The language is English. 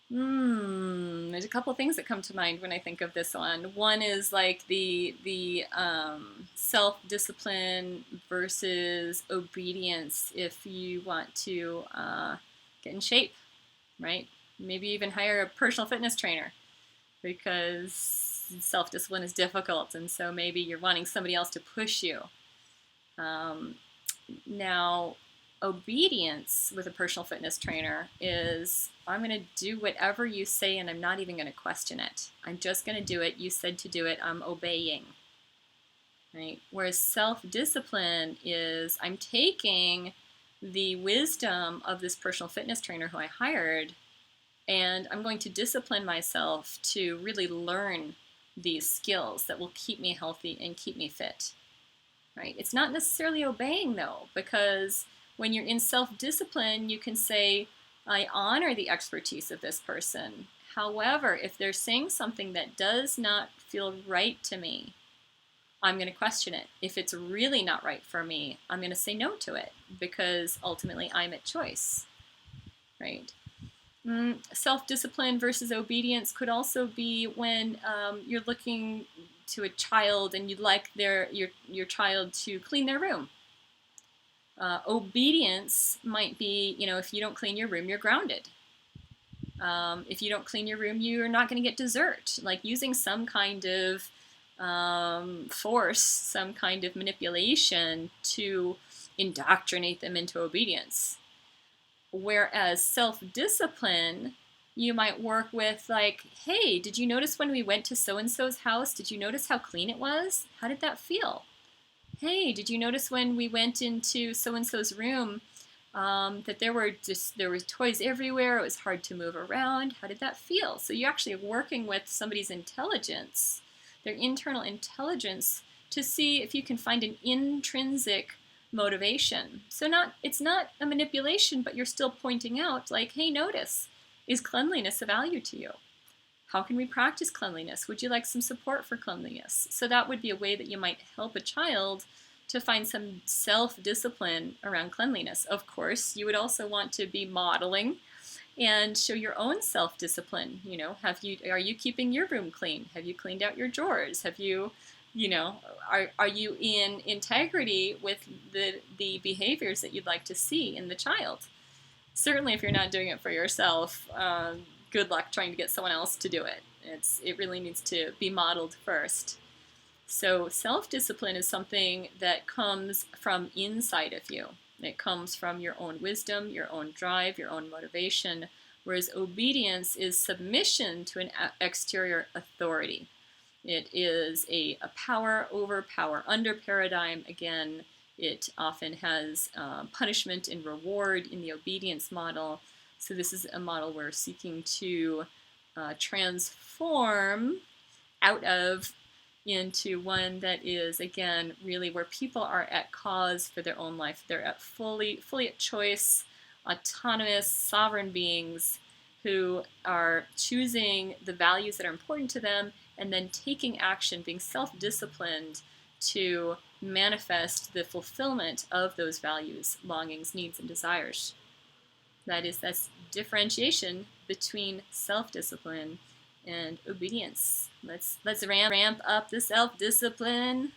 There's a couple things that come to mind when I think of this one. One is like the self-discipline versus obedience if you want to get in shape, right? Maybe even hire a personal fitness trainer because self-discipline is difficult, and so maybe you're wanting somebody else to push you. Um, Now, obedience with a personal fitness trainer is I'm going to do whatever you say and I'm not even going to question it. I'm just going to do it. You said to do it. I'm obeying. Right? Whereas self discipline is I'm taking the wisdom of this personal fitness trainer who I hired and I'm going to discipline myself to really learn these skills that will keep me healthy and keep me fit. Right? It's not necessarily obeying though, because when you're in self-discipline, you can say, I honor the expertise of this person. However, if they're saying something that does not feel right to me, I'm going to question it. If it's really not right for me, I'm going to say no to it because ultimately I'm at choice, right? Self-discipline versus obedience could also be when you're looking to a child and you'd like your child to clean their room. Obedience might be, if you don't clean your room, you're grounded. If you don't clean your room, you're not going to get dessert. Like using some kind of force, some kind of manipulation to indoctrinate them into obedience. Whereas self-discipline, you might work with like, hey, did you notice when we went to so-and-so's house? Did you notice how clean it was? How did that feel? Hey, did you notice when we went into so-and-so's room that there were toys everywhere? It was hard to move around. How did that feel? So you're actually working with somebody's intelligence, their internal intelligence, to see if you can find an intrinsic motivation. So it's not a manipulation, but you're still pointing out like, hey, notice, is cleanliness a value to you? How can we practice cleanliness? Would you like some support for cleanliness? So that would be a way that you might help a child to find some self-discipline around cleanliness. Of course, you would also want to be modeling and show your own self-discipline. Are you keeping your room clean? Have you cleaned out your drawers? Have you, are you in integrity with the behaviors that you'd like to see in the child? Certainly, if you're not doing it for yourself, good luck trying to get someone else to do it. It really needs to be modeled first. So self-discipline is something that comes from inside of you. It comes from your own wisdom, your own drive, your own motivation, whereas obedience is submission to an exterior authority. It is a power over power under paradigm. Again, it often has punishment and reward in the obedience model. So this is a model we're seeking to transform out of into one that is, again, really where people are at cause for their own life. They're at fully at choice, autonomous, sovereign beings who are choosing the values that are important to them and then taking action, being self-disciplined to manifest the fulfillment of those values, longings, needs, and desires. That's differentiation between self-discipline and obedience. Let's ramp up the self-discipline.